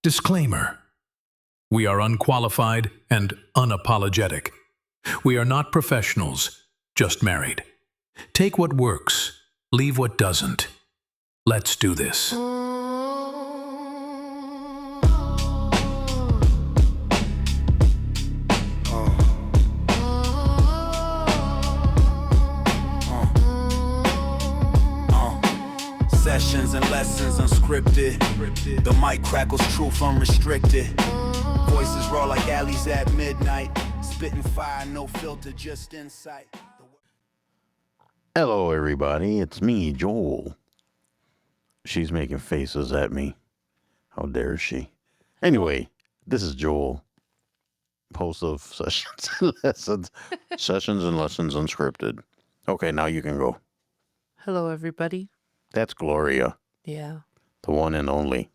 Disclaimer. We are unqualified and unapologetic. We are not professionals, just married. Take what works, leave what doesn't. Let's do this. Sessions and lessons unscripted. The mic crackles truth unrestricted. Voices raw like alleys at midnight. Spitting fire, no filter, just insight. Hello, everybody. It's me, Joel. She's making faces at me. How dare she? Anyway, this is Joel, host of Sessions and Lessons. Sessions and Lessons Unscripted. Okay, now you can go. Hello, everybody. That's Gloria, Yeah, the one and only.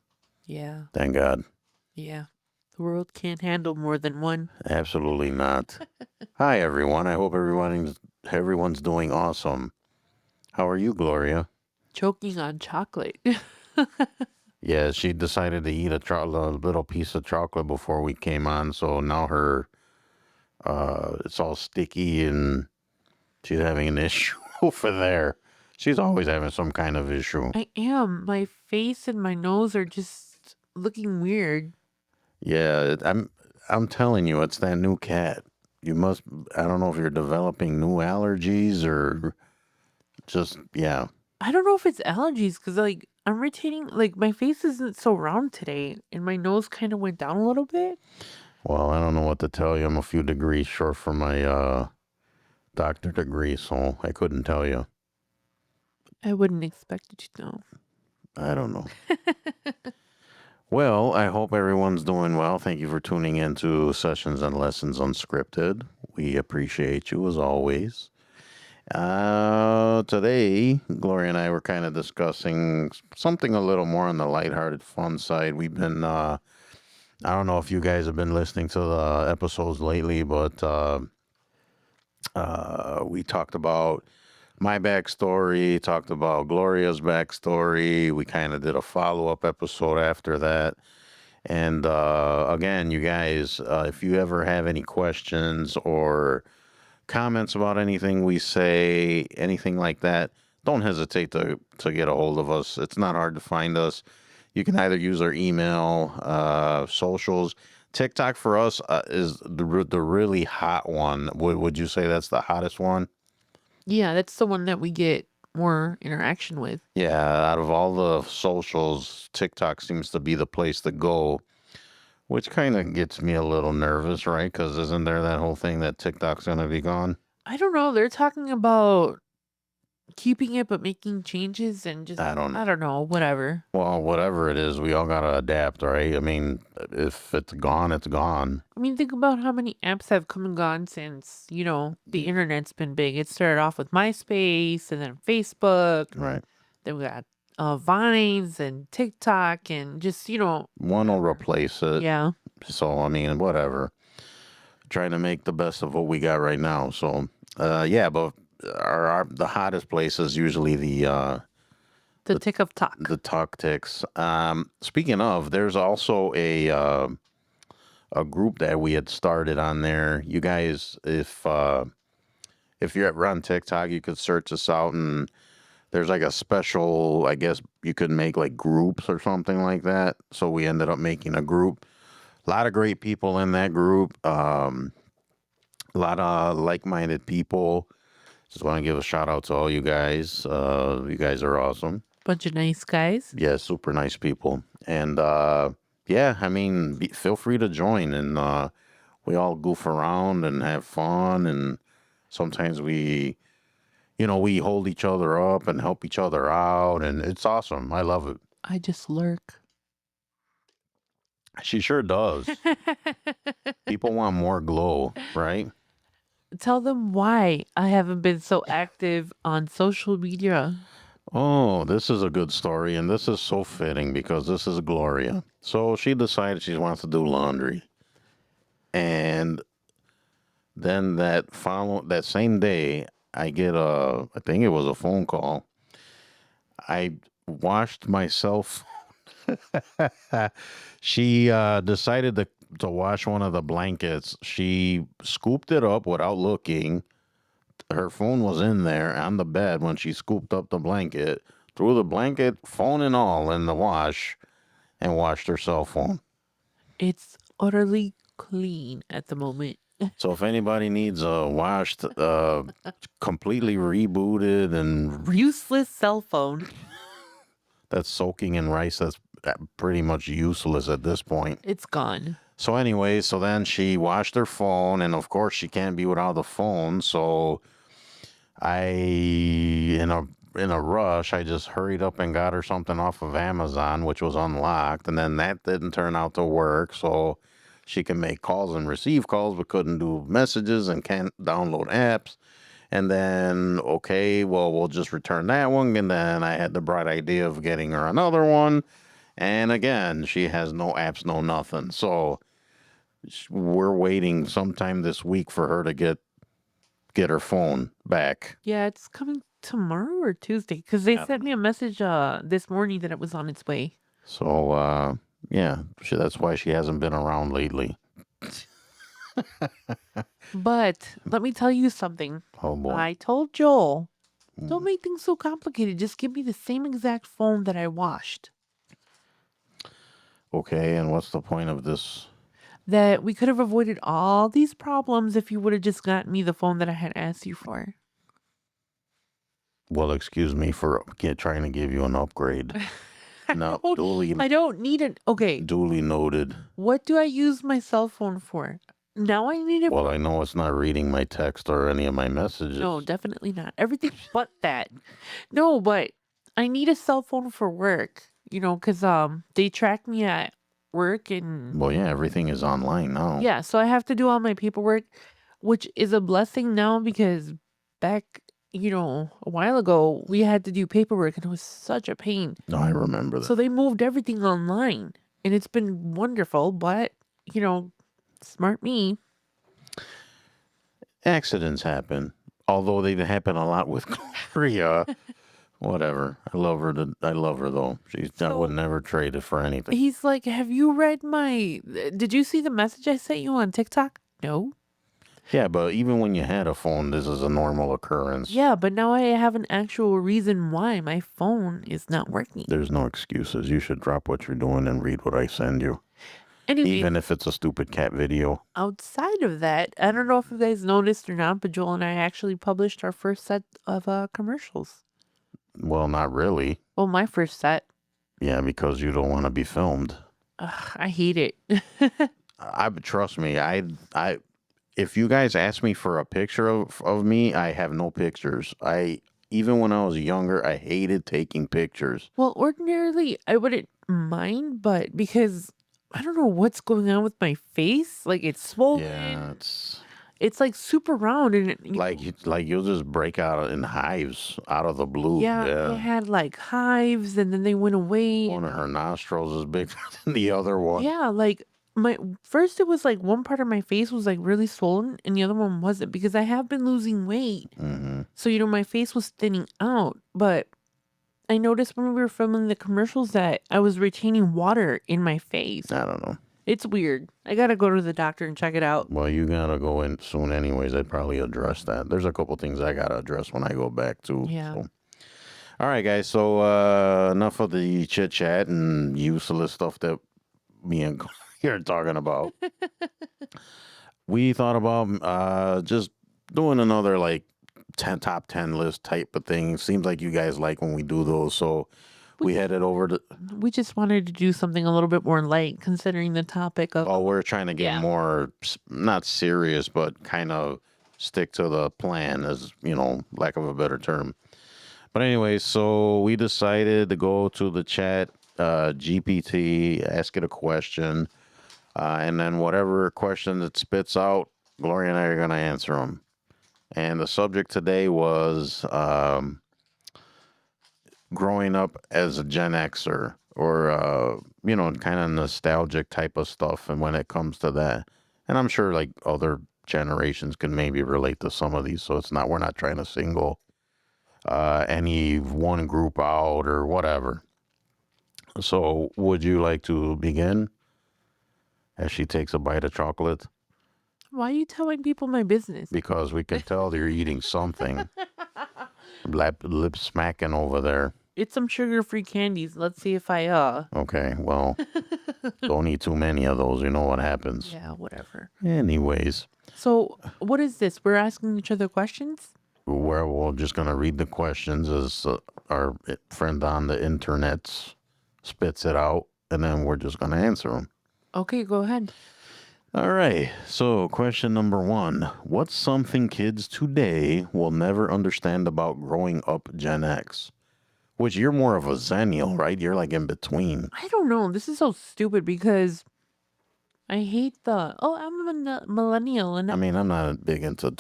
yeah, Thank God. yeah. The world can't handle more than one. Absolutely not. Hi, everyone. I hope everyone's doing awesome. How are you, Gloria? Choking on chocolate. Yeah, she decided to eat a little piece of chocolate before we came on, so now it's all sticky and she's having an issue over there. She's always having some kind of issue. I am. My face and my nose are just looking weird. Yeah, I'm telling you, it's that new cat. I don't know if you're developing new allergies or just, yeah. I don't know if it's allergies because, I'm rotating. My face isn't so round today, and my nose kind of went down a little bit. Well, I don't know what to tell you. I'm a few degrees short from my doctor degree, so I couldn't tell you. I wouldn't expect you to know. I don't know. Well, I hope everyone's doing well. Thank you for tuning in to Sessions and Lessons Unscripted. We appreciate you as always. Today, Gloria and I were kind of discussing something a little more on the lighthearted, fun side. We've been, I don't know if you guys have been listening to the episodes lately, but we talked about my backstory, talked about Gloria's backstory. We kind of did a follow-up episode after that. And again, you guys, if you ever have any questions or comments about anything we say, anything like that, don't hesitate to get a hold of us. It's not hard to find us. You can either use our email, socials. TikTok for us is the really hot one. Would you say that's the hottest one? Yeah, that's the one that we get more interaction with. Yeah, out of all the socials, TikTok seems to be the place to go, which kind of gets me a little nervous, right? Because isn't there that whole thing that TikTok's going to be gone? I don't know. They're talking about keeping it but making changes and just I don't know, whatever. Well, whatever it is, we all got to adapt, right? I mean, if it's gone, it's gone. I mean, think about how many apps have come and gone since, the internet's been big. It started off with MySpace and then Facebook. Right. Then we got Vines and TikTok and just, One will replace it. Yeah. So, I mean, whatever. Trying to make the best of what we got right now. So, yeah, but the hottest place is usually the tick of talk. The talk ticks. Speaking of, there's also a group that we had started on there. You guys, if you're on TikTok, you could search us out, and there's like a special, I guess you could make like groups or something like that. So we ended up making a group. A lot of great people in that group. A lot of like-minded people. Just want to give a shout out to all you guys. You guys are awesome. Bunch of nice guys. Yeah, super nice people. And yeah, I mean, feel free to join. And we all goof around and have fun. And sometimes we hold each other up and help each other out. And it's awesome. I love it. I just lurk. She sure does. People want more glow, right? Tell them why I haven't been so active on social media. Oh, this is a good story, and this is so fitting because this is Gloria. So she decided she wants to do laundry. And then that same day, I get I think it was a phone call. I washed myself She decided to wash one of the blankets. She scooped it up without looking. Her phone was in there on the bed when she scooped up the blanket, threw the blanket, phone and all, in the wash, and washed her cell phone. It's utterly clean at the moment. So if anybody needs a washed, completely rebooted, and Useless cell phone. that's soaking in rice, that's pretty much useless at this point. It's gone. So anyway, so then she washed her phone, and of course she can't be without the phone. So in a rush, I just hurried up and got her something off of Amazon, which was unlocked, and then that didn't turn out to work. So she can make calls and receive calls, but couldn't do messages and can't download apps. And then, okay, well, we'll just return that one. And then I had the bright idea of getting her another one. And again, she has no apps, no nothing. So we're waiting sometime this week for her to get her phone back. Yeah, it's coming tomorrow or Tuesday because they sent me a message this morning that it was on its way. So, yeah, that's why she hasn't been around lately. But let me tell you something. Oh, boy. I told Joel, don't make things so complicated. Just give me the same exact phone that I washed. Okay, and what's the point of this? That we could have avoided all these problems if you would have just gotten me the phone that I had asked you for. Well, excuse me for trying to give you an upgrade. No, I don't need it. Okay. Duly noted. What do I use my cell phone for? Now I need it. Well, I know it's not reading my text or any of my messages. No, definitely not. Everything but that. No, but I need a cell phone for work. Because they track me at work and. Well, yeah, everything is online now. Yeah, so I have to do all my paperwork, which is a blessing now because back, a while ago, we had to do paperwork and it was such a pain. No, I remember that. So they moved everything online and it's been wonderful, but, smart me. Accidents happen, although they happen a lot with Gloria. Whatever. I love her though. I would never trade it for anything. He's like, have you read did you see the message I sent you on TikTok? No. Yeah, but even when you had a phone, this is a normal occurrence. Yeah, but now I have an actual reason why my phone is not working. There's no excuses. You should drop what you're doing and read what I send you. Anyway, even if it's a stupid cat video. Outside of that, I don't know if you guys noticed or not, but Joel and I actually published our first set of commercials. Well, not really. Well, my first set. Yeah, because you don't want to be filmed. I hate it. Trust me. If you guys ask me for a picture of me, I have no pictures. Even when I was younger, I hated taking pictures. Well, ordinarily I wouldn't mind, but because I don't know what's going on with my face, like it's swollen. Yeah, it's like super round and you'll just break out in hives out of the blue. Yeah, I had like hives and then they went away. One of her nostrils is bigger than the other one. Yeah, like first it was like one part of my face was like really swollen and the other one wasn't because I have been losing weight. Mm-hmm. So, my face was thinning out, but I noticed when we were filming the commercials that I was retaining water in my face. I don't know. It's weird. I gotta go to the doctor and check it out. Well, you gotta go in soon anyways. I'd probably address that. There's a couple things I gotta address when I go back too. Yeah. So. All right, guys. So enough of the chit chat and useless stuff that me and Claire are talking about. We thought about just doing another like top 10 list type of thing. Seems like you guys like when we do those, so we headed over to. We just wanted to do something a little bit more light, considering the topic of. Oh, we're trying to get more not serious, but kind of stick to the plan, as lack of a better term. But anyway, so we decided to go to the chat GPT, ask it a question, and then whatever question it spits out, Gloria and I are going to answer them. And the subject today was growing up as a Gen Xer, or kind of nostalgic type of stuff. And when it comes to that, and I'm sure like other generations can maybe relate to some of these. So we're not trying to single any one group out or whatever. So, would you like to begin as she takes a bite of chocolate? Why are you telling people my business? Because we can tell you're eating something. Lip smacking over there. It's some sugar-free candies. Let's see if I Okay, well, don't eat too many of those. You know what happens. Yeah, whatever. Anyways, So, what is this? We're asking each other questions? we're just going to read the questions as our friend on the internet spits it out, and then we're just going to answer them. Okay, go ahead. All right. So, question number 1. What's something kids today will never understand about growing up Gen X? Which you're more of a Zennial, right? You're like in between. I don't know. This is so stupid because I hate I'm a millennial and I mean, I'm not big into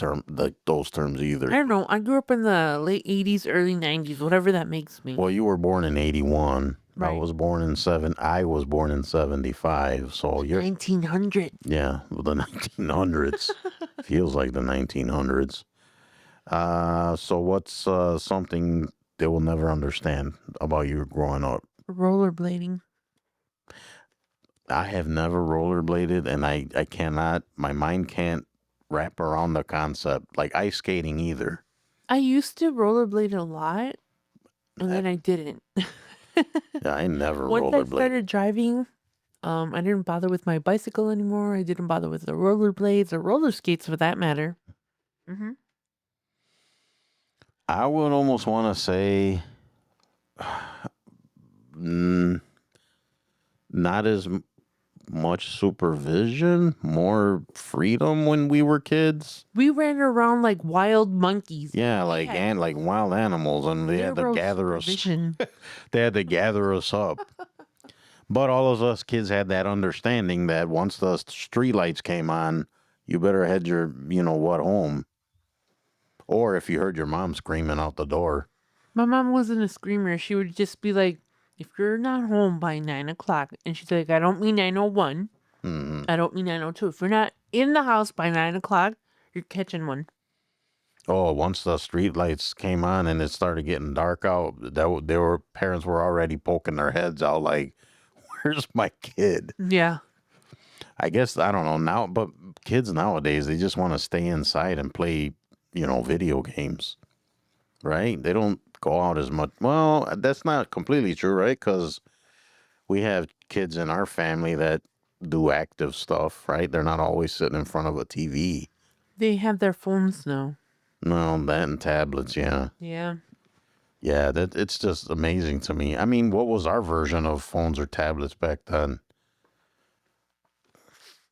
those terms I either. don't know. I grew up in the late 80s, early 90s, whatever that makes me. Well, you were born in 81. I Right. was born in 75. So you're 1900. yeah, the 1900s. Feels like the 1900s. So what's something they will never understand about you growing up? Rollerblading. I have never rollerbladed, and I cannot. My mind can't wrap around the concept, like ice skating either. I used to rollerblade a lot and then I didn't. Yeah, I never Once I rollerbladed. started driving, I didn't bother with my bicycle anymore. I didn't bother with the rollerblades or roller skates for that matter. Mm-hmm. I would almost want to say, not as much supervision, more freedom when we were kids. We ran around like wild monkeys. Yeah, like like wild animals, and they had to Zero gather us. supervision. They had to gather us up. But all of us kids had that understanding that once the street lights came on, you better head your, home. Or if you heard your mom screaming out the door. My mom wasn't a screamer. She would just be like, if you're not home by 9 o'clock, and she's like, I don't mean 9:01. I don't mean 9:02. If you're not in the house by 9 o'clock, you're catching one. Oh, once the street lights came on and it started getting dark out, parents were already poking their heads out like, "Where's my kid?" Yeah. I guess I don't know now, but kids nowadays they just want to stay inside and play, video games, right? They don't go out as much. Well, that's not completely true, right? Because we have kids in our family that do active stuff, right? They're not always sitting in front of a TV. They have their phones now. No, that and tablets, yeah. Yeah. Yeah, it's just amazing to me. I mean, what was our version of phones or tablets back then?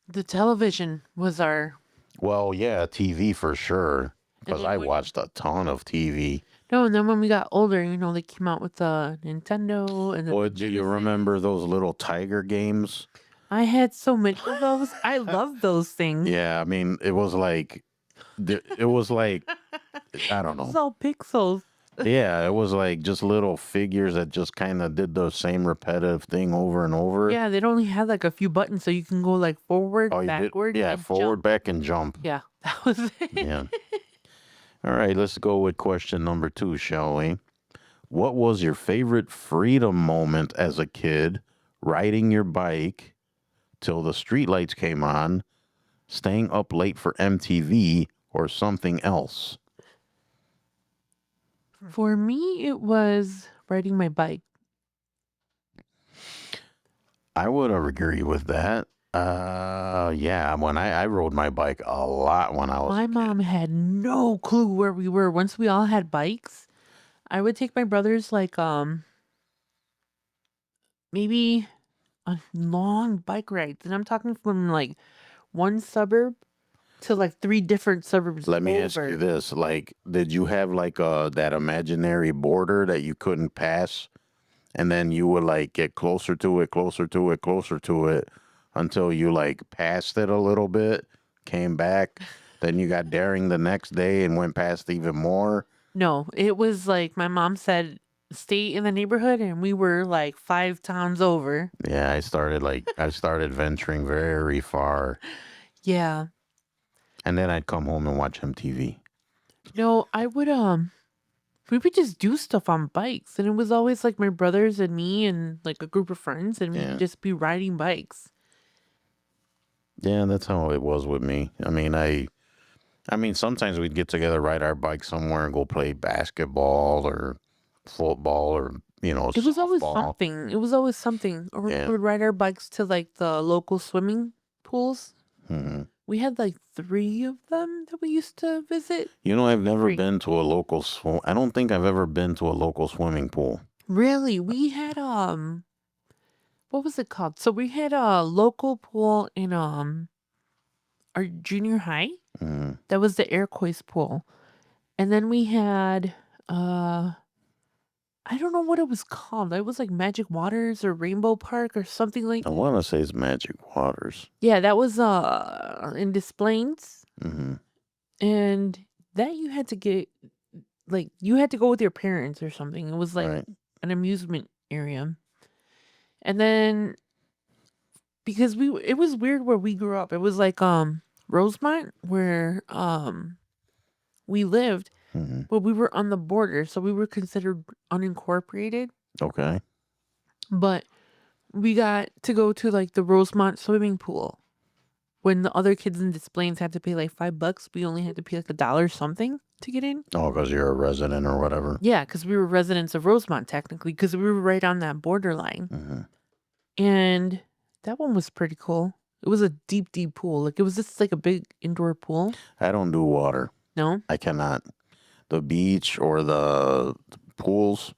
The television was our... Well, yeah, TV for sure, because I watched a ton of TV. No, and then when we got older, they came out with the Nintendo and the Oh, do you remember those little tiger games? I had so many of those. I love those things. Yeah, I mean, it was like, I don't It's know. all pixels. Yeah, it was like just little figures that just kind of did the same repetitive thing over and over. Yeah, they'd only had like a few buttons, so you can go like forward, Oh, you did? backward. Yeah, and forward, jump. back, and jump. Yeah, that was it. Yeah. All right, let's go with question number 2, shall we? What was your favorite freedom moment as a kid, riding your bike till the streetlights came on, staying up late for MTV, or something else? For me, it was riding my bike. I would agree with that. Yeah, when I rode my bike a lot when I was My mom had no clue where we were. Once we all had bikes, I would take my brothers like maybe on long bike rides, and I'm talking from like one suburb to like 3 different suburbs. Let me ask you over. this: like, did you have like that imaginary border that you couldn't pass, and then you would like get closer to it, closer to it, closer to it, until you like passed it a little bit, came back, then you got daring the next day and went past even more? No, it was like my mom said, stay in the neighborhood, and we were like 5 towns over. Yeah, I started venturing very far, Yeah. and then I'd come home and watch MTV. No, I would we would just do stuff on bikes, and it was always like my brothers and me and like a group of friends, and Yeah. we'd just be riding bikes. Yeah, that's how it was with me. I mean, sometimes we'd get together, ride our bike somewhere, and go play basketball or football or It was always softball. something. It was always something. Or we Yeah. would ride our bikes to like the local swimming pools. hmm We had like 3 of them that we used to visit. I've never 3. been to a local swim. I don't think I've ever been to a local swimming pool. Really? We had what was it called? So we had a local pool in our junior high. hmm That was the Airquois pool. And then we had I don't know what it was called. It was like Magic Waters or Rainbow Park or something like. I want to say it's Magic Waters. Yeah, that was in Des Plaines. hmm And that you had to get like you had to go with your parents or something. It was like Right. an amusement area. And then because it was weird where we grew up. It was like Rosemont where we lived, hmm but we were on the border, so we were considered unincorporated. Okay. But we got to go to like the Rosemont swimming pool. When the other kids in Des Plaines had to pay like $5, we only had to pay like $1 something to get in. Oh, because you're a resident or whatever. Yeah, because we were residents of Rosemont technically, because we were right on that borderline. hmm And that one was pretty cool. It was a deep, deep pool. Like it was just like a big indoor pool. I don't do water. No? I cannot. The beach or the pools.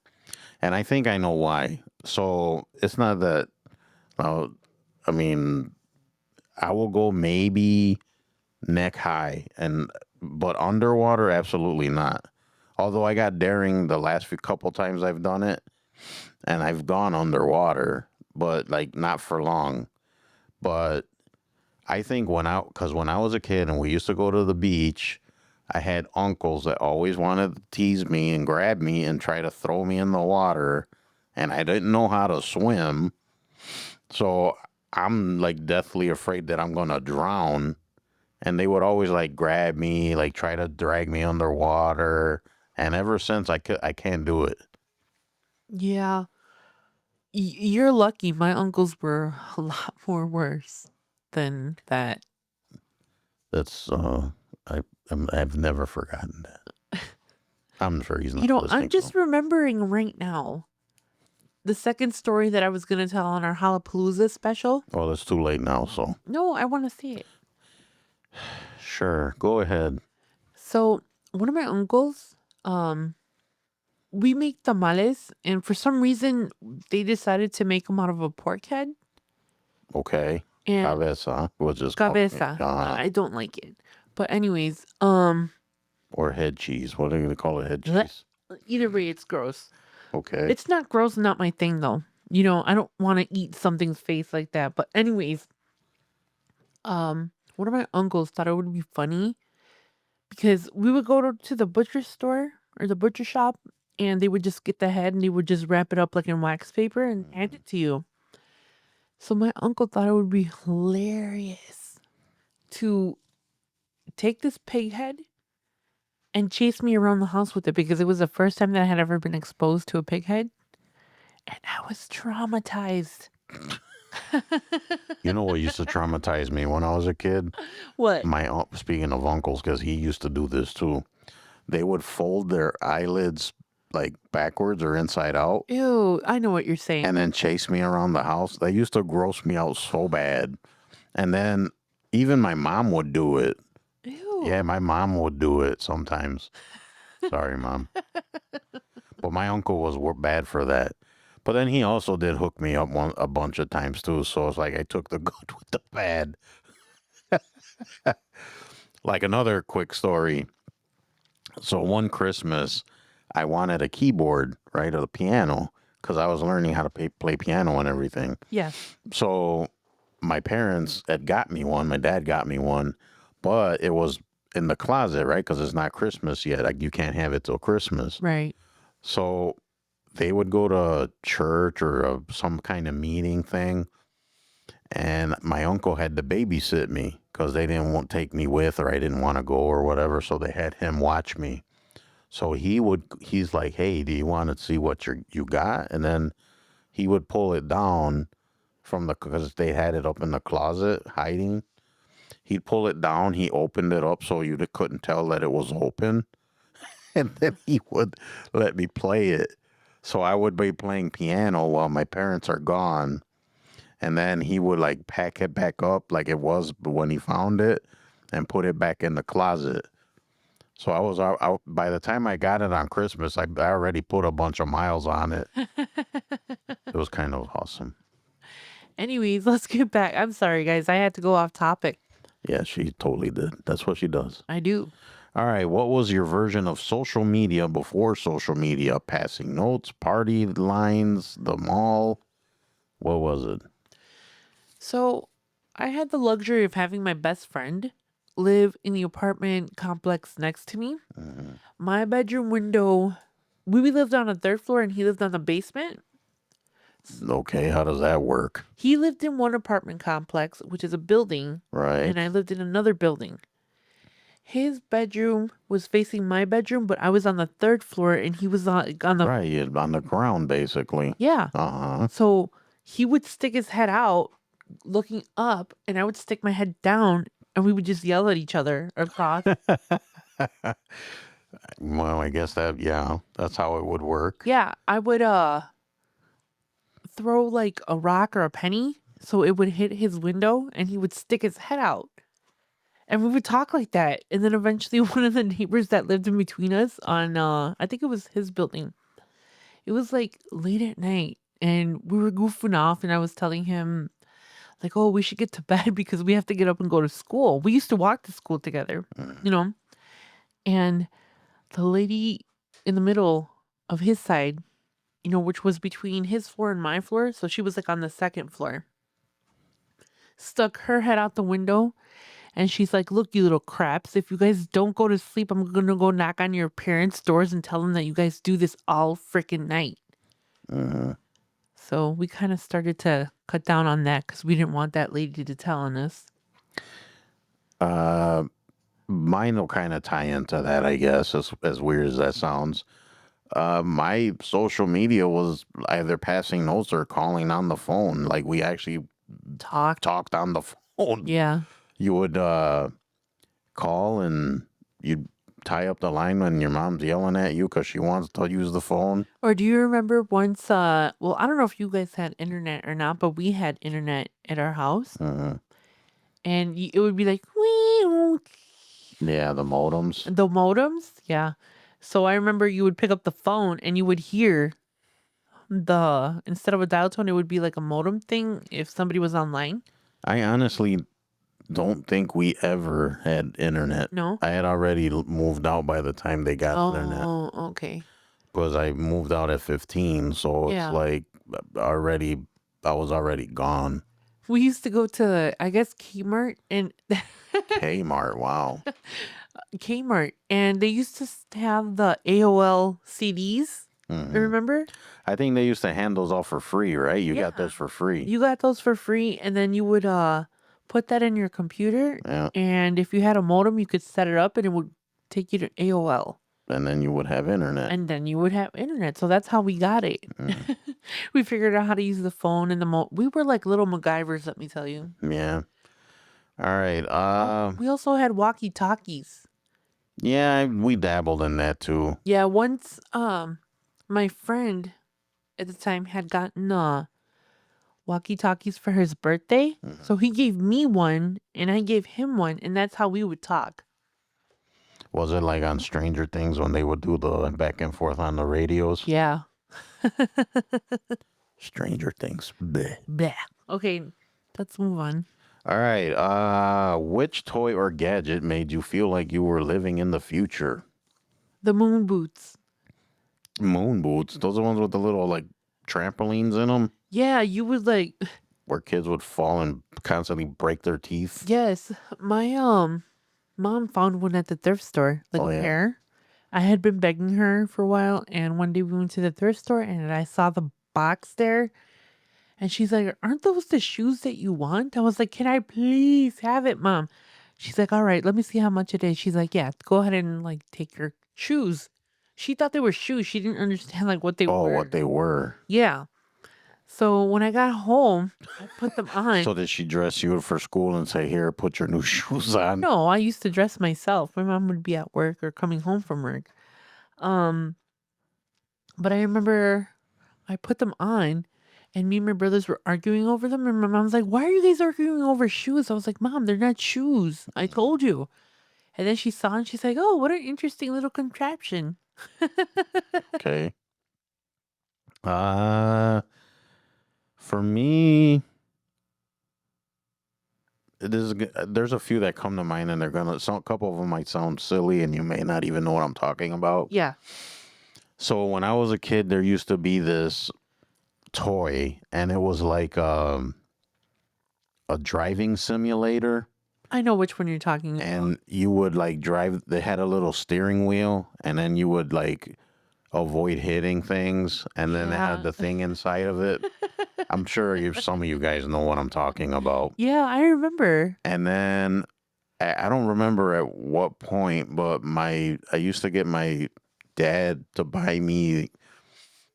And I think I know why. So it's not that, I mean, I will go maybe neck high, but underwater, absolutely not. Although I got daring the last few couple times I've done it, and I've gone underwater, but like not for long. But I think because when I was a kid and we used to go to the beach, I had uncles that always wanted to tease me and grab me and try to throw me in the water, and I didn't know how to swim. So I'm like deathly afraid that I'm gonna drown. And they would always like grab me, like try to drag me underwater. And ever since I can't do it. Yeah. You're lucky. My uncles were a lot more worse than that. That's I've never forgotten that. I'm sure he's not You know, listening. I'm just remembering right now the second story that I was going to tell on our Halapalooza special. Well, it's too late now, so No, I want to see it. sure, go ahead. So, one of my uncles, we make tamales, and for some reason, they decided to make them out of a pork head. Okay. And Cabeza, which is cabeza. I don't like it. But anyways, or head cheese. What do they call it? Head bleh. cheese. Either way, it's gross. Okay. It's not gross, not my thing though. You know, I don't want to eat something's face like that. But anyways, one of my uncles thought it would be funny because we would go to the butcher store or the butcher shop, and they would just get the head and they would just wrap it up like in wax paper and hand it to you. So my uncle thought it would be hilarious to take this pig head and chase me around the house with it because it was the first time that I had ever been exposed to a pig head. And I was traumatized. You know what used to traumatize me when I was a kid? What? Speaking of uncles, because he used to do this too. They would fold their eyelids like backwards or inside out Ew, I know what you're saying. and then chase me around the house. They used to gross me out so bad. And then even my mom would do it. Ew. Yeah, my mom would do it sometimes. Sorry, Mom. But my uncle was bad for that. But then he also did hook me up a bunch of times too. So it's like I took the good with the bad. Like another quick story. So one Christmas, I wanted a keyboard, right, of the piano, because I was learning how to play piano and everything. Yes. So my parents had got me one. My dad got me one, but it was in the closet, right? Because it's not Christmas yet. Like you can't have it till Christmas. Right. So they would go to church or some kind of meeting thing, and my uncle had to babysit me because they didn't want to take me with, or I didn't want to go or whatever. So they had him watch me. So he's like, hey, do you want to see what you got? And then he would pull it down because they had it up in the closet hiding. He'd pull it down. He opened it up so you couldn't tell that it was open. And then he would let me play it. So I would be playing piano while my parents are gone. And then he would like pack it back up like it was when he found it and put it back in the closet. So I was out by the time I got it on Christmas, I already put a bunch of miles on it. It was kind of awesome. Anyways, let's get back. I'm sorry, guys. I had to go off topic. Yeah, she totally did. That's what she does. I do. All right. What was your version of social media before social media? Passing notes, party lines, the mall? What was it? So I had the luxury of having my best friend live in the apartment complex next to me. My bedroom window, we lived on the third floor and he lived on the basement. Okay, how does that work? He lived in one apartment complex, which is a building, Right. and I lived in another building. His bedroom was facing my bedroom, but I was on the third floor and he was on the Right, you're on the ground basically. yeah. Uh-huh. So he would stick his head out looking up and I would stick my head down and we would just yell at each other across. Well, I guess that's how it would work. Yeah, I would throw like a rock or a penny so it would hit his window and he would stick his head out. And we would talk like that. And then eventually one of the neighbors that lived in between us on I think it was his building. It was like late at night and we were goofing off and I was telling him like, "Oh, we should get to bed because we have to get up and go to school." We used to walk to school together, you know. And the lady in the middle of his side, you know, which was between his floor and my floor, so she was like on the second floor, stuck her head out the window and she's like, "Look, you little craps, if you guys don't go to sleep, I'm gonna go knock on your parents' doors and tell them that you guys do this all freaking night." So we kind of started to cut down on that because we didn't want that lady to tell on us. Mine will kind of tie into that, I guess, as weird as that sounds. My social media was either passing notes or calling on the phone. Like we actually Talk. talked on the phone. Yeah. You would call and you'd tie up the line when your mom's yelling at you because she wants to use the phone. Or do you remember once, well, I don't know if you guys had internet or not, but we had internet at our house. And it would be like, "Wee." Yeah, the modems. The modems. Yeah. So I remember you would pick up the phone and you would hear instead of a dial tone, it would be like a modem thing if somebody was online. I honestly don't think we ever had internet. No? I had already moved out by the time they got internet. Oh, okay. Because I moved out at 15, so Yeah. it's like I was already gone. We used to go to, I guess, Kmart and Kmart, wow. and they used to have the AOL CDs. Remember? I think they used to hand those off for free, right? You got Yeah. this for free. You got those for free, and then you would put that in your computer, Yeah. and if you had a modem, you could set it up, and it would take you to AOL, And then you would have internet. and then you would have internet. So that's how we got it. We figured out how to use the phone and we were like little MacGyvers, let me tell you. Yeah. All right. We also had walkie-talkies. Yeah, we dabbled in that too. Yeah, once my friend at the time had gotten walkie-talkies for his birthday. So he gave me one and I gave him one, and that's how we would talk. Was it like on Stranger Things when they would do the back and forth on the radios? Yeah. Stranger Things. Bleh. Bleh. Okay, let's move on. All right. Which toy or gadget made you feel like you were living in the future? The moon boots. Moon boots. Those are ones with the little like trampolines in them Yeah, you would like where kids would fall and constantly break their teeth. yes. My mom found one at the thrift store, like Oh, a yeah. pair. I had been begging her for a while, and one day we went to the thrift store and I saw the box there. And she's like, "Aren't those the shoes that you want?" I was like, "Can I please have it, Mom?" She's like, "All right, let me see how much it is." She's like, "Yeah, go ahead and like take your shoes." she thought they were shoes. She didn't understand like what they Oh, were. what they were. Yeah. So when I got home, I put them on. So did she dress you for school and say, "Here, put your new shoes on"? No, I used to dress myself. My mom would be at work or coming home from work. Um, but I remember I put them on and me and my brothers were arguing over them. And my mom's like, "Why are you guys arguing over shoes?" I was like, "Mom, they're not shoes. I told you." And then she saw and she's like, "Oh, what an interesting little contraption." Okay. For me, there's a few that come to mind, and a couple of them might sound silly, and you may not even know what I'm talking about. Yeah. So when I was a kid, there used to be this toy, and it was like a driving simulator, I know which one you're talking about. and you would like drive. They had a little steering wheel, and then you would like avoid hitting things, and then it Yeah. had the thing inside of it. I'm sure some of you guys know what I'm talking about. Yeah, I remember. And then I don't remember at what point, but I used to get my dad to buy me.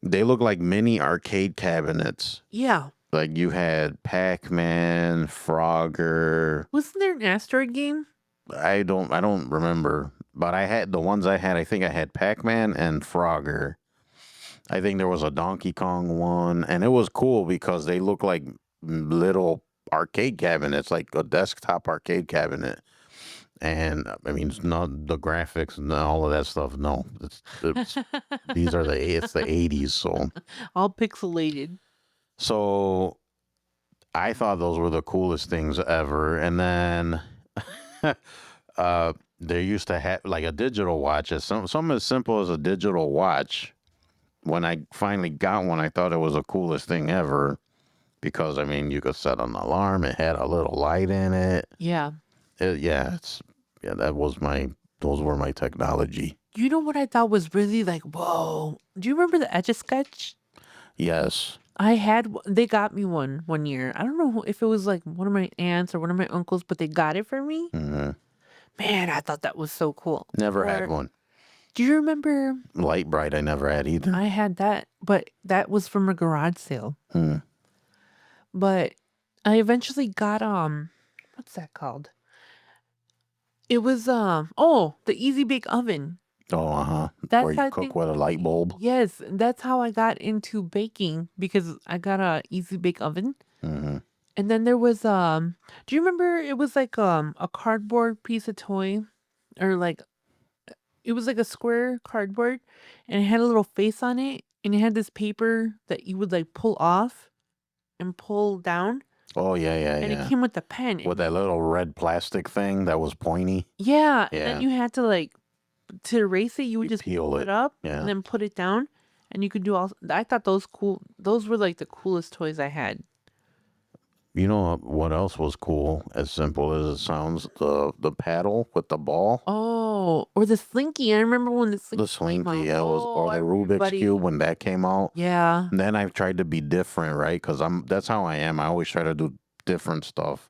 They look like mini arcade cabinets. Yeah. Like you had Pac-Man, Frogger. Wasn't there an asteroid game? I don't remember, but I had the ones I had. I think I had Pac-Man and Frogger. I think there was a Donkey Kong one, and it was cool because they look like little arcade cabinets, like a desktop arcade cabinet. And I mean, it's not the graphics and all of that stuff. No, it's it's the 80s. All pixelated. So I thought those were the coolest things ever. And then they used to have like a digital watch, something as simple as a digital watch. When I finally got one, I thought it was the coolest thing ever because I mean, you could set an alarm. It had a little light in it. Yeah. Those were my technology. You know what I thought was really like, whoa. Do you remember the Etch-a-Sketch? Yes. They got me one year. I don't know if it was like one of my aunts or one of my uncles, but they got it for me. Mm-hmm. Man, I thought that was so cool. Never had one. Do you remember? Light Bright, I never had either. I had that, but that was from a garage sale. But I eventually got what's that called? It was the Easy Bake Oven. Oh, uh-huh. That's Where you cook with a light bulb. Yes, that's how I got into baking because I got a Easy Bake Oven. Mm-hmm. And then there was do you remember it was like a cardboard piece of toy or like it was like a square cardboard and it had a little face on it and it had this paper that you would like pull off and pull down. Oh, yeah. And it came with the pen. With that little red plastic thing that was pointy. Yeah. Yeah. And then you had to like, to erase it, you would just peel pull it. it up Yeah. and then put it down. And you could do all, I thought those were like the coolest toys I had. You know what else was cool? As simple as it sounds, the paddle with the ball. Oh, or the Slinky. I remember when the Slinky. The Slinky, came out. yeah, or the Rubik's Cube when that came out. Yeah. And then I've tried to be different, right? Because that's how I am. I always try to do different stuff.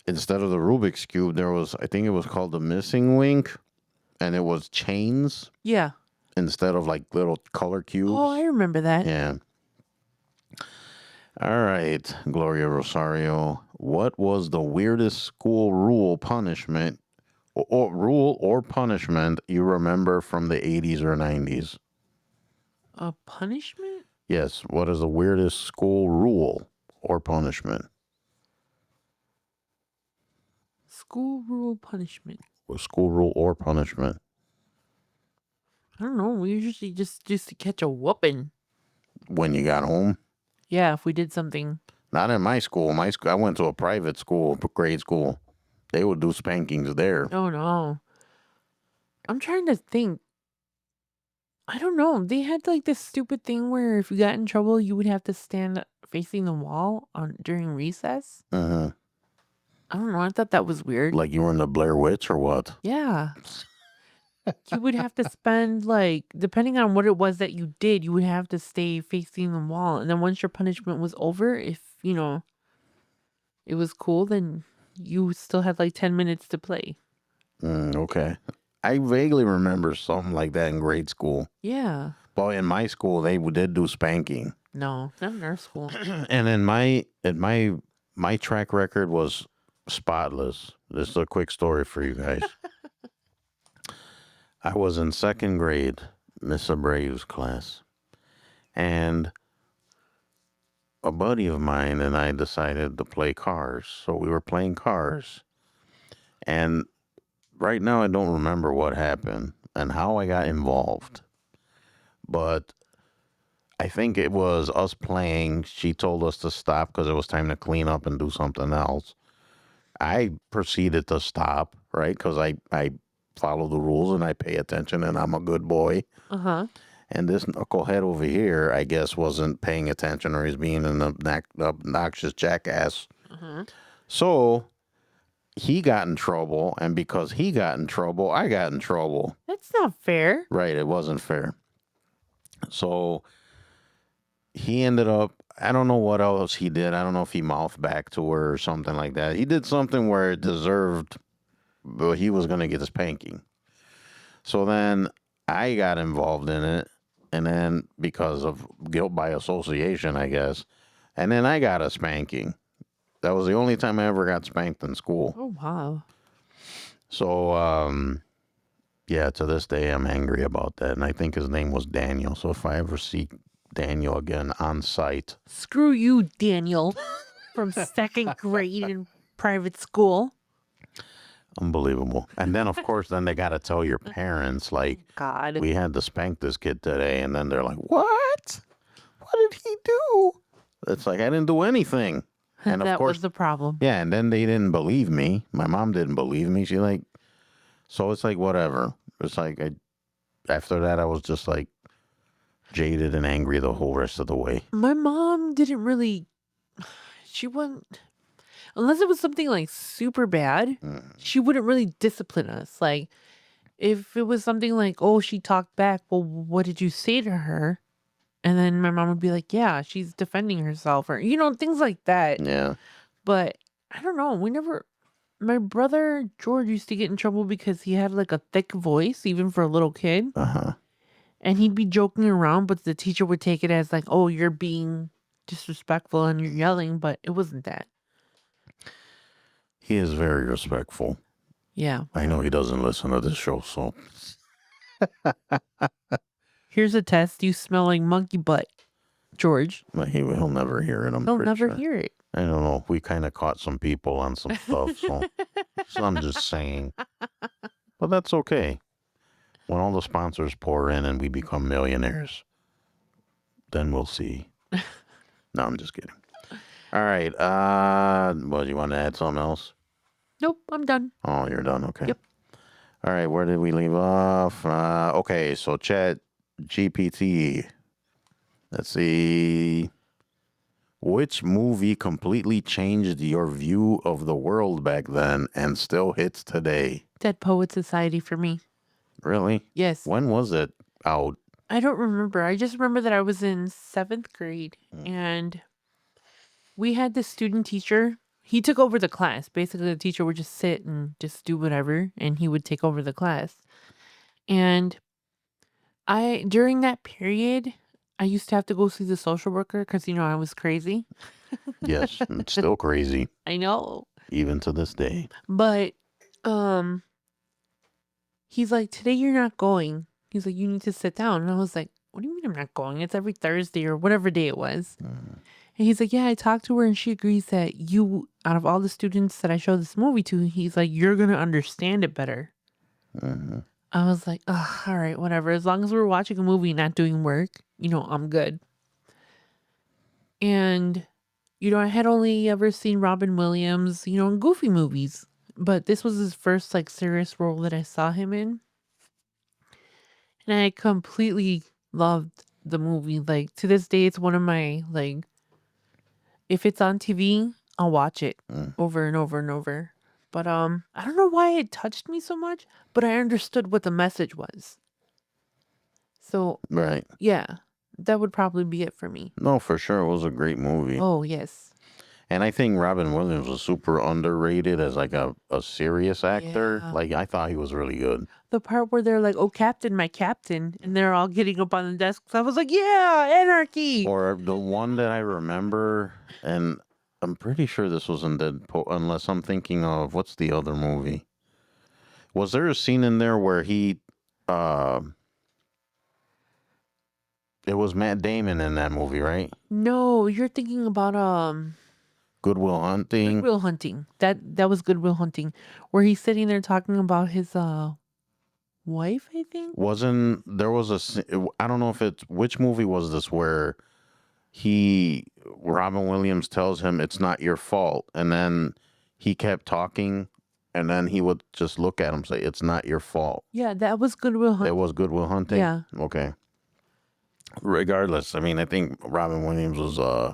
Instead of the Rubik's Cube, I think it was called the Missing Link, and it was chains. Yeah. Instead of like little color cubes. Oh, I remember that. Yeah. All right, Gloria Rosario. What was the weirdest school rule punishment or punishment you remember from the 80s or 90s? A punishment? Yes. What is the weirdest school rule or punishment? School rule punishment. School rule or punishment? I don't know. We usually just used to catch a whooping. When you got home? Yeah, if we did something. Not in my school. I went to a private school, grade school. They would do spankings there. Oh, no. I'm trying to think. I don't know. They had like this stupid thing where if you got in trouble, you would have to stand facing the wall during recess. Uh-huh. I don't know. I thought that was weird. Like you were in the Blair Witch or what? Yeah. You would have to spend like, depending on what it was that you did, you would have to stay facing the wall. And then once your punishment was over, if, it was cool, then you still had like 10 minutes to play. Okay. I vaguely remember something like that in grade school. Yeah. But in my school, they did do spanking, No, not in our school. and in my track record was spotless. This is a quick story for you guys. I was in second grade, Miss Abreu's class, and a buddy of mine and I decided to play cars. So we were playing cars, and right now I don't remember what happened and how I got involved, but I think it was us playing. She told us to stop because it was time to clean up and do something else. I proceeded to stop, right? Because I follow the rules and I pay attention and I'm a good boy. Uh-huh. And this knucklehead over here, I guess, wasn't paying attention or he's being an obnoxious jackass. Uh-huh. So he got in trouble. And because he got in trouble, I got in trouble. That's not fair. Right. It wasn't fair. So he ended up, I don't know what else he did. I don't know if he mouthed back to her or something like that. He did something where it deserved, but he was going to get a spanking. So then I got involved in it. And then because of guilt by association, I guess. And then I got a spanking. That was the only time I ever got spanked in school. Oh, wow. So, yeah, to this day, I'm angry about that. And I think his name was Daniel. So if I ever see Daniel again on site, Screw you, Daniel, from second grade in private school. unbelievable. And then, of course, then they got to tell your parents, like, God. we had to spank this kid today. And then they're like, what? What did he do? It's like, I didn't do anything. And of That course, was the problem. yeah. And then they didn't believe me. My mom didn't believe me. She like, so it's like, whatever. It's like, after that, I was just like jaded and angry the whole rest of the way. My mom didn't really, she wouldn't, unless it was something like super bad, she wouldn't really discipline us. Like, if it was something like, oh, she talked back, well, what did you say to her? And then my mom would be like, yeah, she's defending herself, or, things like that. Yeah. But I don't know. My brother George used to get in trouble because he had like a thick voice, even for a little kid. Uh-huh. And he'd be joking around, but the teacher would take it as like, oh, you're being disrespectful and you're yelling, but it wasn't that. He is very respectful. Yeah. I know he doesn't listen to this show, so. Here's a test. You smell like monkey butt, George. But he'll never hear it. He'll never hear it. I don't know. We kind of caught some people on some stuff, so I'm just saying. But that's okay. When all the sponsors pour in and we become millionaires, then we'll see. No, I'm just kidding. All right. Well, you want to add something else? Nope, I'm done. Oh, you're done. Okay. Yep. All right. Where did we leave off? Okay. So Chatgpt. Let's see. Which movie completely changed your view of the world back then and still hits today? Dead Poet Society for me. Really? Yes. When was it out? I don't remember. I just remember that I was in 7th grade and we had this student teacher. He took over the class. Basically, the teacher would just sit and just do whatever, and he would take over the class. And during that period, I used to have to go see the social worker because, I was crazy. Yes, it's still crazy, I know. even to this day. But he's like, today you're not going. He's like, you need to sit down. And I was like, what do you mean I'm not going? It's every Thursday or whatever day it was. And he's like, yeah, I talked to her and she agrees that you, out of all the students that I show this movie to, he's like, you're going to understand it better. I was like, oh, all right, whatever. As long as we're watching a movie, not doing work, I'm good. And, I had only ever seen Robin Williams, in Goofy movies. But this was his first, serious role that I saw him in. And I completely loved the movie. To this day, it's one of my, if it's on TV, I'll watch it over and over and over. But I don't know why it touched me so much, but I understood what the message was. So, Right. yeah, that would probably be it for me. No, for sure. It was a great movie. Oh, yes. And I think Robin Williams was super underrated as like a serious actor. Yeah. Like I thought he was really good. The part where they're like, "Oh, Captain, my Captain," and they're all getting up on the desks. I was like, "Yeah, anarchy." Or the one that I remember, and I'm pretty sure this was in Deadpool, unless I'm thinking of what's the other movie? Was there a scene in there where uh, it was Matt Damon in that movie, right? No, you're thinking about Good Will Hunting. Goodwill Hunting. That was Goodwill Hunting, where he's sitting there talking about his wife, I think. Wasn't there was I don't know if it's which movie was this where Robin Williams tells him it's not your fault, and then he kept talking, and then he would just look at him and say it's not your fault. Yeah, that was Goodwill It Hunting. was Good Will Hunting. Yeah. Okay. Regardless, I mean, I think Robin Williams was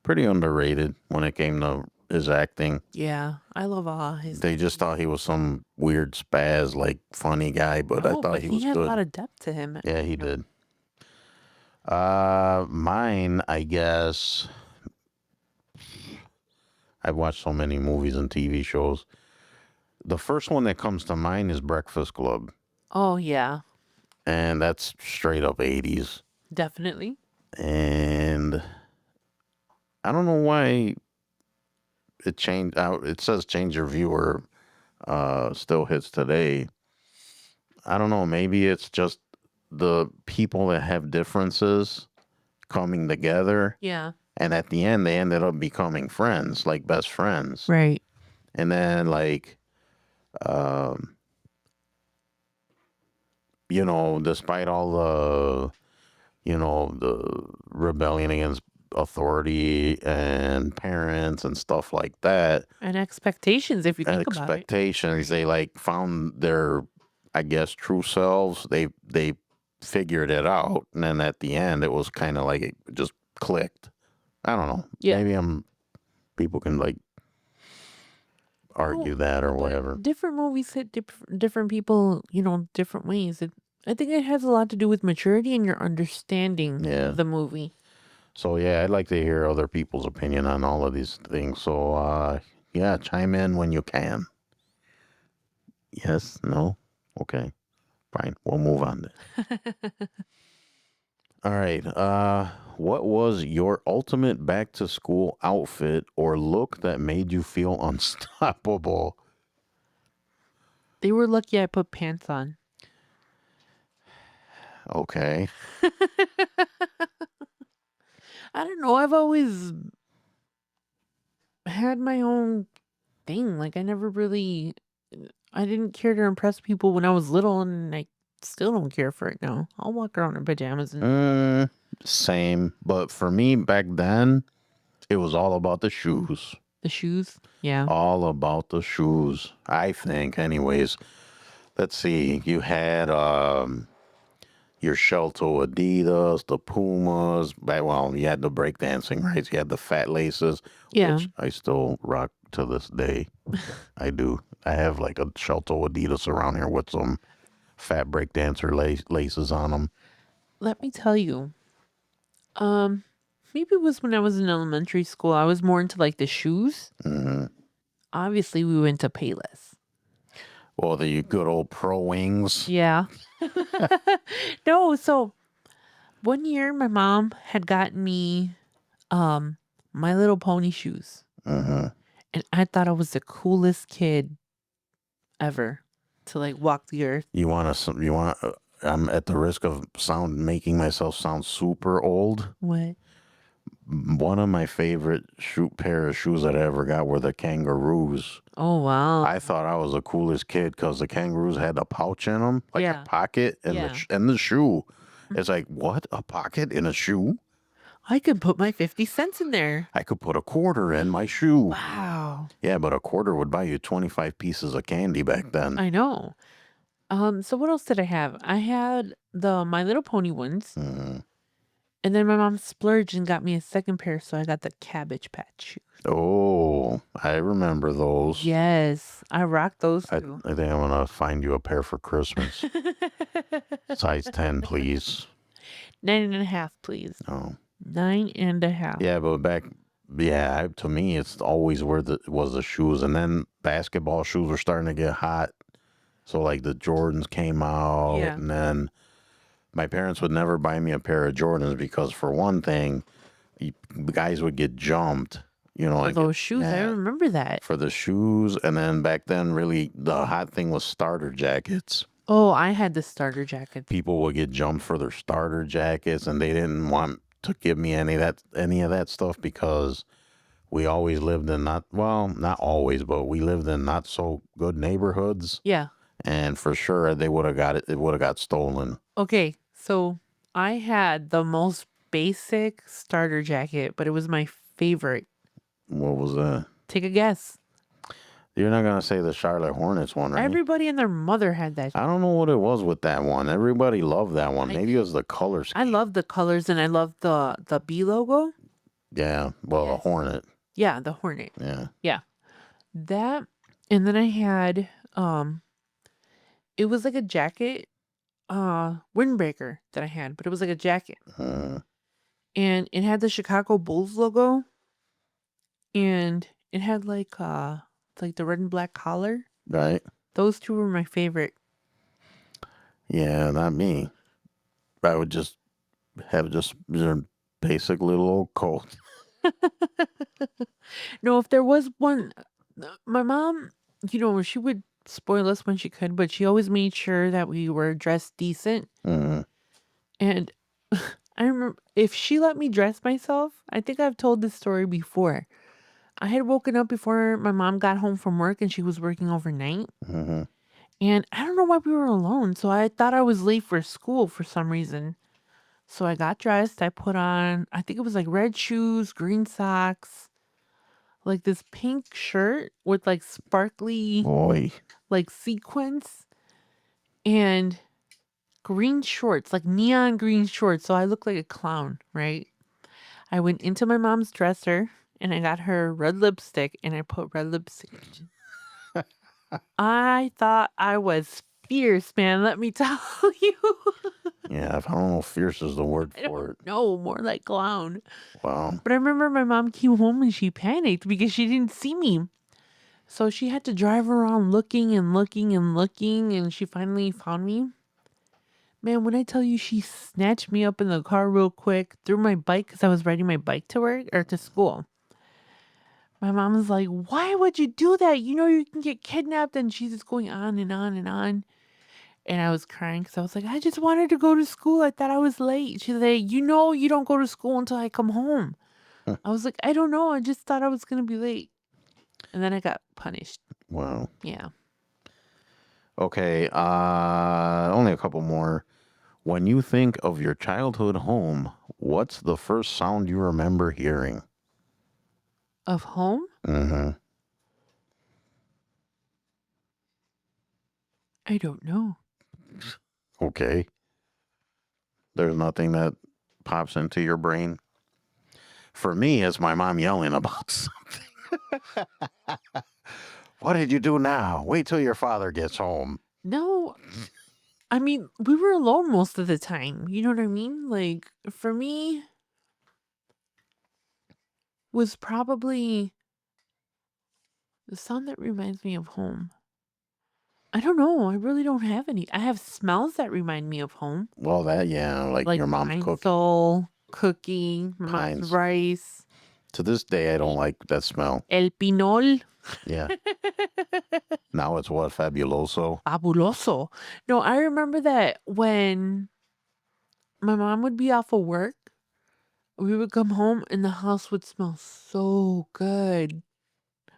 pretty underrated when it came to his acting. Yeah, I love his. They just thought he was some weird spaz, like funny guy, but I No, thought but he he was had a good. lot of depth to him. Yeah, he did. Mine, I guess. I've watched so many movies and TV shows. The first one that comes to mind is Breakfast Club, Oh yeah, and that's straight up 80s. definitely. And I don't know why it changed out. It says change your viewer still hits today. I don't know. Maybe it's just the people that have differences coming together. Yeah. And at the end, they ended up becoming friends, like best friends. Right. And then, like, despite all the rebellion against authority and parents and stuff like that, And expectations, if you think about it. expectations, they like found their, I guess, true selves. They figured it out, and then at the end, it was kind of like it just clicked. I don't know. Yeah. Maybe people can like argue that or whatever. Different movies hit different people, different ways. I think it has a lot to do with maturity and your understanding of the movie. So yeah, I'd like to hear other people's opinion on all of these things. So yeah, chime in when you can. Yes, no, okay, fine. We'll move on then. All right. What was your ultimate back to school outfit or look that made you feel unstoppable? They were lucky I put pants on. Okay. I don't know. I've always had my own thing. Like I didn't care to impress people when I was little, and I still don't care for it now. I'll walk around in pajamas and Same, but for me back then, it was all about the shoes. the shoes. Yeah. All about the shoes, I think. Anyways, let's see. You had your Shelto Adidas, the Pumas. Well, you had the breakdancing, right? You had the fat laces, Yeah. which I still rock to this day. I do. I have like a Shelto Adidas around here with some fat breakdancer laces on them. Let me tell you. Maybe it was when I was in elementary school. I was more into like the shoes. Mm-hmm. Obviously, we went to Payless. Well, the good old Pro Wings. Yeah. No, so one year my mom had gotten me My Little Pony shoes. Mm-hmm. And I thought I was the coolest kid ever to like walk the earth. I'm at the risk of making myself sound super old. What? One of my favorite pair of shoes that I ever got were the kangaroos. Oh, wow. I thought I was the coolest kid because the kangaroos had a pouch in them, like Yeah. a pocket, and the shoe. It's like, what? A pocket in a shoe? I could put my 50 cents in there. I could put a quarter in my shoe. Wow. Yeah, but a quarter would buy you 25 pieces of candy back then. I know. So what else did I have? I had the My Little Pony ones. Mm-hmm. And then my mom splurged and got me a second pair, so I got the Cabbage Patch shoes. Oh, I remember those. Yes, I rocked those too. I think I'm going to find you a pair for Christmas. Size 10, please. 9.5, please. Oh. 9.5. Yeah, but yeah, to me, it's always where was the shoes, and then basketball shoes were starting to get hot. So like the Jordans came out, Yeah. and then my parents would never buy me a pair of Jordans because, for one thing, guys would get jumped, For and get those shoes, I mad remember that. for the shoes. And then back then, really, the hot thing was starter jackets. Oh, I had the starter jacket. People would get jumped for their starter jackets, and they didn't want to give me any of that stuff because we always lived in not always, but we lived in not so good neighborhoods. Yeah. And for sure they would have got it would have got stolen. Okay, so I had the most basic starter jacket, but it was my favorite. What was that? Take a guess. You're not gonna say the Charlotte Hornets one, right? Everybody and their mother had that. I don't know what it was with that one. Everybody loved that one. Maybe it was the color scheme. I love the colors and I love the B logo. Yeah, well, the Yes. Hornet. Yeah, the Hornet. Yeah. Yeah. That, and then I had it was like a jacket, windbreaker that I had, but it was like a jacket. And it had the Chicago Bulls logo, and it had like the red and black collar. Right. Those two were my favorite. Yeah, not me. I would just have just your basic little old coat. No, if there was one, my mom, she would spoil us when she could, but she always made sure that we were dressed decent. Mhm. And I remember if she let me dress myself, I think I've told this story before. I had woken up before my mom got home from work and she was working overnight. Mhm. And I don't know why we were alone. So I thought I was late for school for some reason. So I got dressed. I put on, I think it was like red shoes, green socks, like this pink shirt with like sparkly, Boy. like sequins, and green shorts, like neon green shorts. So I looked like a clown, right? I went into my mom's dresser and I got her red lipstick and I put red lipstick. I thought I was fierce, man. Let me tell you. Yeah, I don't know if fierce is the word I for it. don't know, more like clown. Wow. But I remember my mom came home and she panicked because she didn't see me. So she had to drive around looking and looking and looking, and she finally found me. Man, when I tell you she snatched me up in the car real quick, threw my bike because I was riding my bike to work or to school. My mom was like, "Why would you do that? You know you can get kidnapped." And she's just going on and on and on. And I was crying because I was like, "I just wanted to go to school. I thought I was late." She's like, "You know you don't go to school until I come home." I was like, "I don't know. I just thought I was going to be late." And then I got punished. Wow. Yeah. Okay, only a couple more. When you think of your childhood home, what's the first sound you remember hearing? Of home? Mm-hmm. I don't know. Okay. There's nothing that pops into your brain. For me, it's my mom yelling about something. What did you do now? Wait till your father gets home. No. I mean, we were alone most of the time. You know what I mean? Like, for me, was probably the sound that reminds me of home. I don't know. I really don't have any. I have smells that remind me of home. Well, that, yeah, like your mom's Pine cooking. Sol, cooking, my mom's Pines. rice, To this day, I don't like that smell. El Pinol, Yeah. Now it's what? Fabuloso? fabuloso. No, I remember that when my mom would be off of work, we would come home and the house would smell so good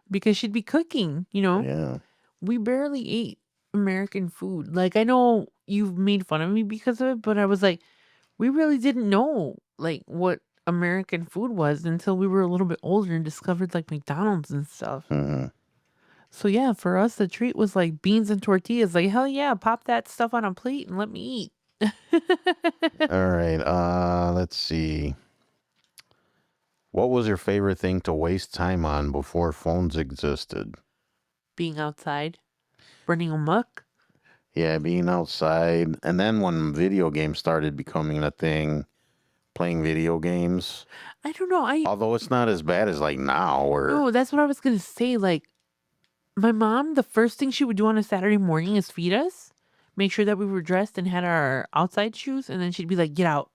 because she'd be cooking, Yeah. We barely ate American food. Like, I know you've made fun of me because of it, but I was like, we really didn't know like what American food was until we were a little bit older and discovered like McDonald's and stuff. Mm-hmm. So yeah, for us the treat was like beans and tortillas. Like, hell yeah, pop that stuff on a plate and let me eat. All right. Let's see. What was your favorite thing to waste time on before phones existed? Being outside, burning amok. Yeah, being outside. And then when video games started becoming a thing, playing video games. I don't know. Although it's not as bad as like now or No, that's what I was gonna say. Like, my mom, the first thing she would do on a Saturday morning is feed us, make sure that we were dressed and had our outside shoes, and then she'd be like, "Get out,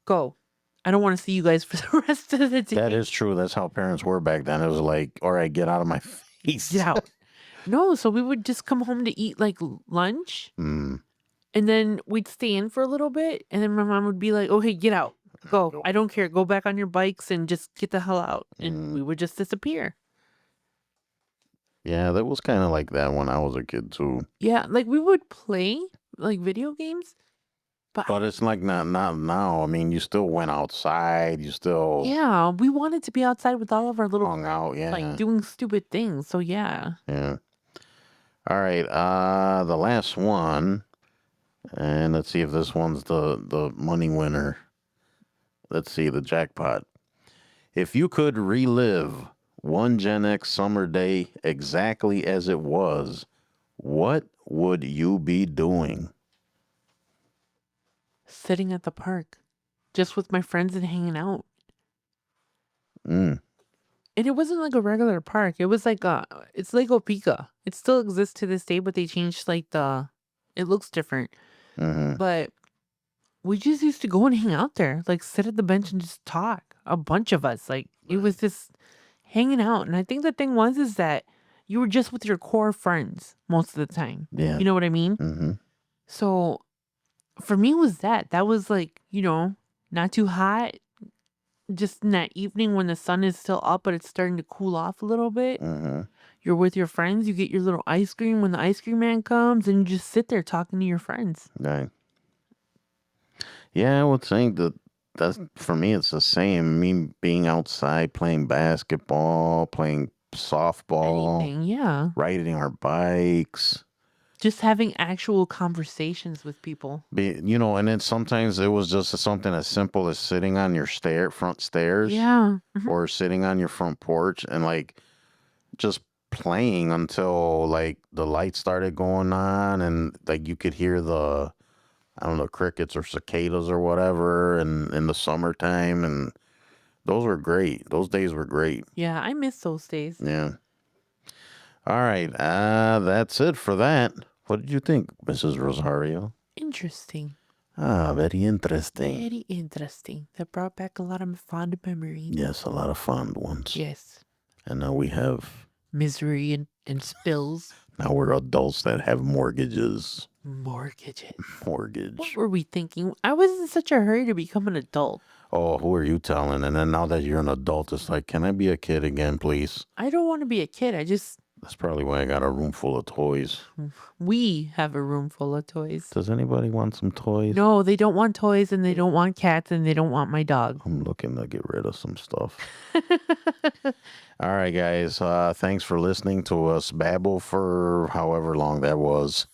go. I don't want to see you guys for the rest of the day. that is true. That's how parents were back then. It was like, all right, get out of my face. Get out." No, so we would just come home to eat like lunch, Mm. and then we'd stay in for a little bit, and then my mom would be like, "Okay, get out, go. I don't care. Go back on your bikes and just get the hell out." And we would just disappear. Yeah, that was kind of like that when I was a kid too. Yeah, like we would play like video games, but But it's like not now. I mean, you still went outside. You still yeah, we wanted to be outside with all of our little hung out. Yeah. like doing stupid things. So yeah. Yeah. All right. The last one, and let's see if this one's the money winner. Let's see the jackpot. If you could relive one Gen X summer day exactly as it was, what would you be doing? Sitting at the park just with my friends and hanging out. Mm. And it wasn't like a regular park. It was like it's Lego Pika. It still exists to this day, but they changed like it looks different. Hmm. But we just used to go and hang out there, like sit at the bench and just talk. A bunch of us. Like it was just hanging out. And I think the thing was is that you were just with your core friends most of the time. Yeah. You know what I mean? Hmm. So for me, it was that was like, not too hot. Just in that evening when the sun is still up, but it's starting to cool off a little bit. Hmm. You're with your friends. You get your little ice cream when the ice cream man comes, and you just sit there talking to your friends. Right. Yeah, I would think that's for me. It's the same. Me being outside playing basketball, playing softball, Anything, yeah. riding our bikes. Just having actual conversations with people. And then sometimes it was just something as simple as sitting on your front stairs, Yeah. Mhm. or sitting on your front porch and like just playing until like the lights started going on and like you could hear I don't know, crickets or cicadas or whatever, and in the summertime, and those were great. Those days were great. Yeah, I miss those days. Yeah. All right. That's it for that. What did you think, Mrs. Rosario? Interesting. Very interesting. Very interesting. That brought back a lot of fond memories. Yes, a lot of fond ones. Yes. And now we have, Misery and spills. now we're adults that have mortgages. Mortgages. Mortgage. What were we thinking? I was in such a hurry to become an adult. Oh, who are you telling? And then now that you're an adult, it's like, can I be a kid again, please? I don't want to be a kid. That's probably why I got a room full of toys. We have a room full of toys. Does anybody want some toys? No, they don't want toys and they don't want cats and they don't want my dog. I'm looking to get rid of some stuff. All right, guys. Thanks for listening to us babble for however long that was.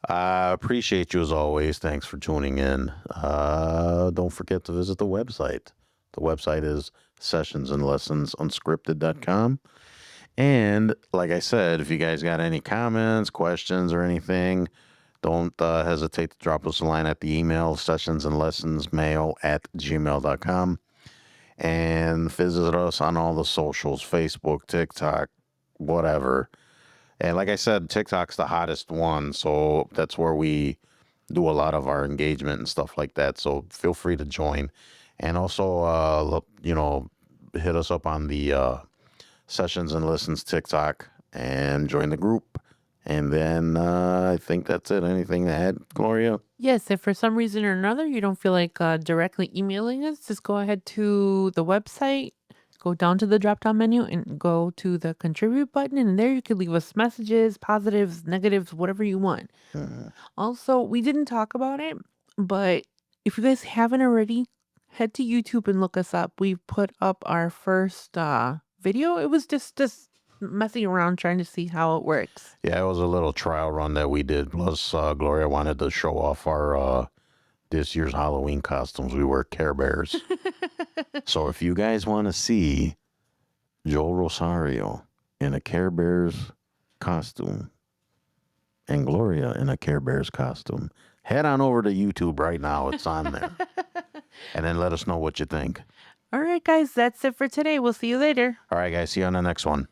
I appreciate you as always. Thanks for tuning in. Don't forget to visit the website. The website is sessionsandlessonsunscripted.com. And like I said, if you guys got any comments, questions, or anything, don't hesitate to drop us a line at the email, sessionsandlessonsmail@gmail.com. And visit us on all the socials, Facebook, TikTok, whatever. And like I said, TikTok's the hottest one. So that's where we do a lot of our engagement and stuff like that. So feel free to join. And also, hit us up on the Sessions and Listens TikTok and join the group. And then I think that's it. Anything to add, Gloria? Yes, if for some reason or another you don't feel like directly emailing us, just go ahead to the website, go down to the drop-down menu and go to the contribute button. And there you can leave us messages, positives, negatives, whatever you want. Also, we didn't talk about it, but if you guys haven't already, head to YouTube and look us up. We put up our first video. It was just messing around trying to see how it works. Yeah, it was a little trial run that we did. Plus, Gloria wanted to show off our this year's Halloween costumes. We were Care Bears. So if you guys want to see Joel Rosario in a Care Bears costume and Gloria in a Care Bears costume, head on over to YouTube right now. It's on there. And then let us know what you think. All right, guys, that's it for today. We'll see you later. All right, guys. See you on the next one.